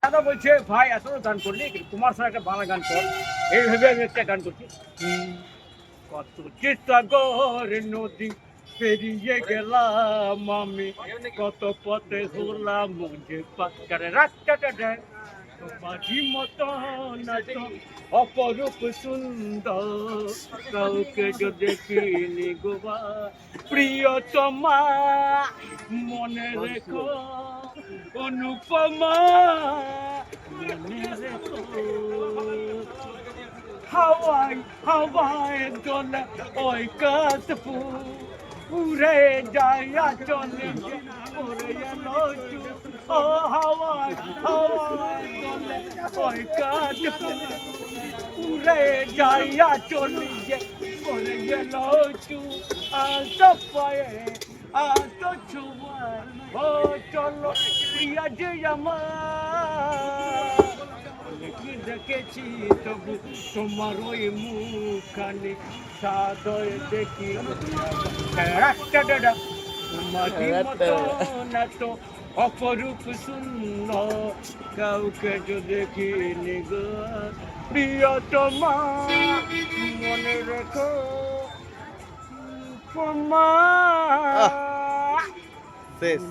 দাদা বলছে ভাই এত গান করলি তোমার সাথে একটা বাংলা গান কর। এই ভেবে আমি একটা গান করছি। কত চেষ্টা করে নদী পেরিয়ে গেলাম আমি, কত পথে হলাম মুঝে পাকারে রাস্তাটা তোমারই মতো না তো অপরূপ সুন্দর কাউকে যদি দেখিনি গোবা প্রিয়তমা মনে রেখো অনুপমা মনে রেখো হাওয়ায় হাওয়ায় দোলে ওই কাত উড়ে যায় চলে ওরে এলো ও হাওয়ায় হাওয়ায় দোলে ওই কাত উড়ে যায় চলে ওরে এলো আজ পায়ে আজ ছুয়ায় ও চলো প্রিয়া যে আমার দেখেছি তবু তোমার ওই মুখানি সাদয় দেখি রাস্তাটা তোমারই মতো না তো অপরূপ সুন্দর কাউকে যদি দেখিনি গো প্রিয়তমা মনে রেখো তোমার শেষ।